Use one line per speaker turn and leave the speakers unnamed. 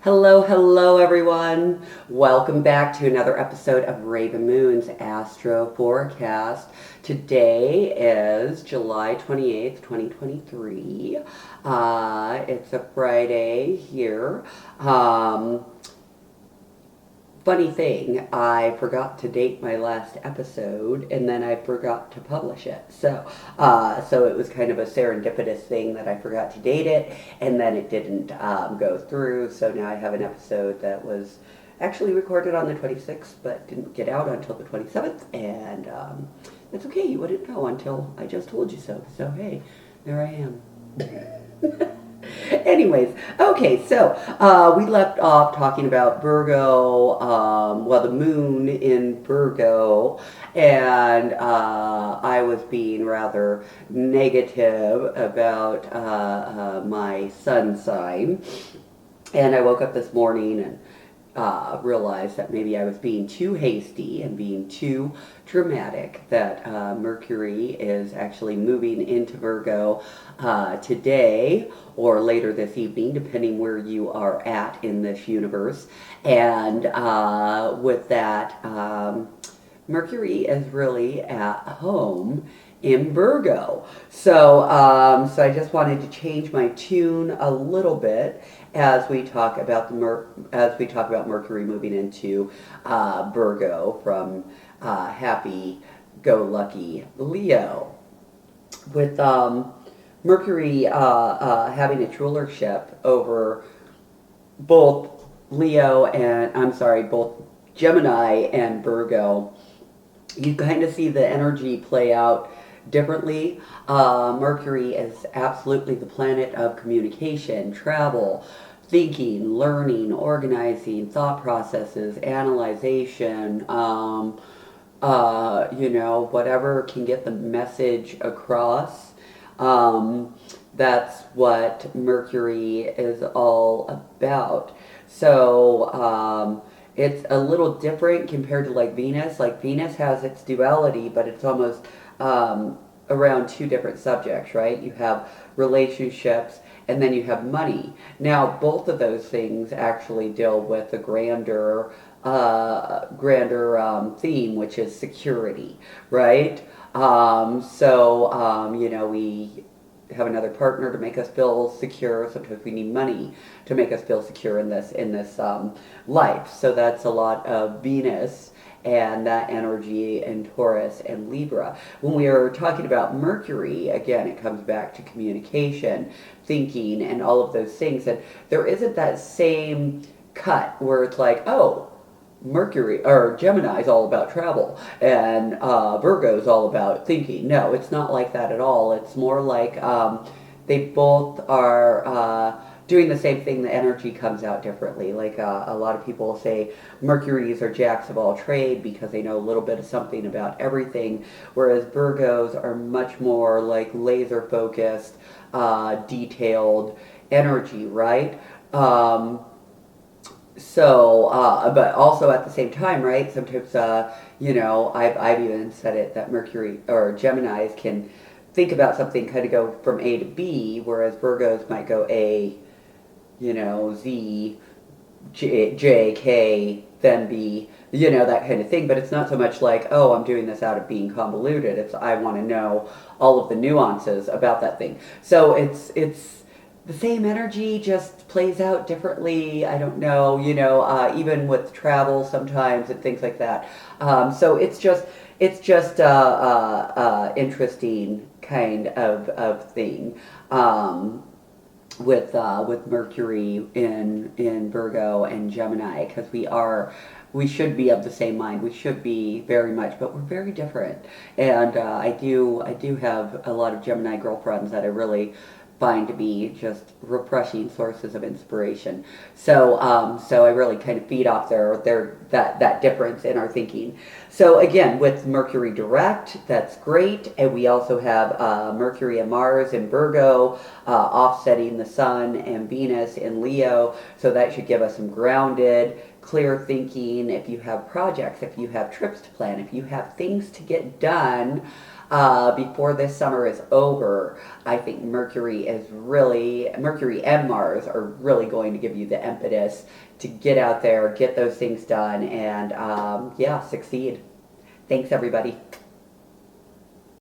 Hello, hello everyone. Welcome back to another episode of Raven Moon's Astro Forecast. Today is July 28th, 2023. It's a Friday here. Funny thing, I forgot to date my last episode, and then I forgot to publish it. So it was kind of a serendipitous thing that I forgot to date it, and then it didn't go through. So now I have an episode that was actually recorded on the 26th, but didn't get out until the 27th, and it's okay. You wouldn't know until I just told you so. So hey, there I am. Anyways, okay, so we left off talking about Virgo, the moon in Virgo, and I was being rather negative about my sun sign. And I woke up this morning and realized that maybe I was being too hasty and being too dramatic, that Mercury is actually moving into Virgo today or later this evening, depending where you are at in this universe. And with that, Mercury is really at home in Virgo. So I just wanted to change my tune a little bit as we talk about Mercury moving into Virgo from happy-go-lucky Leo. With Mercury having its rulership over both both Gemini and Virgo, you kind of see the energy play out differently. Mercury is absolutely the planet of communication, travel, thinking, learning, organizing, thought processes, analyzation, whatever can get the message across. That's what Mercury is all about. So, it's a little different compared to like Venus. Like Venus has its duality, but it's almost around two different subjects, right? You have relationships and then you have money. Now, both of those things actually deal with a grander theme, which is security, right? We have another partner to make us feel secure. Sometimes we need money to make us feel secure in this life. So that's a lot of Venus and that energy in Taurus and Libra. When we are talking about Mercury, again, it comes back to communication, thinking, and all of those things. And there isn't that same cut where it's like, oh, Mercury or Gemini is all about travel and Virgo is all about thinking. No, it's not like that at all. It's more like they both are doing the same thing. The energy comes out differently. Like a lot of people say Mercuries are jacks of all trade because they know a little bit of something about everything, whereas Virgos are much more like laser focused, detailed energy, right? But also at the same time, right? Sometimes, I've even said it that Mercury or Geminis can think about something, kind of go from A to B, whereas Virgos might go A, Z, J, K, then B, that kind of thing. But it's not so much like, oh, I'm doing this out of being convoluted. It's I want to know all of the nuances about that thing. So it's the same energy, just plays out differently. I don't know, even with travel sometimes and things like that. So it's just interesting kind of thing. With Mercury in Virgo and Gemini, because we should be of the same mind. We should be very much, but we're very different. And I do have a lot of Gemini girlfriends that I really find to be just refreshing sources of inspiration. So I really kind of feed off that difference in our thinking. So again, with Mercury direct, that's great, and we also have Mercury and Mars in Virgo, offsetting the Sun and Venus in Leo. So that should give us some grounded, clear thinking. If you have projects, if you have trips to plan, if you have things to get done, before this summer is over, I think Mercury and Mars are really going to give you the impetus to get out there, get those things done, and yeah, succeed. Thanks, everybody.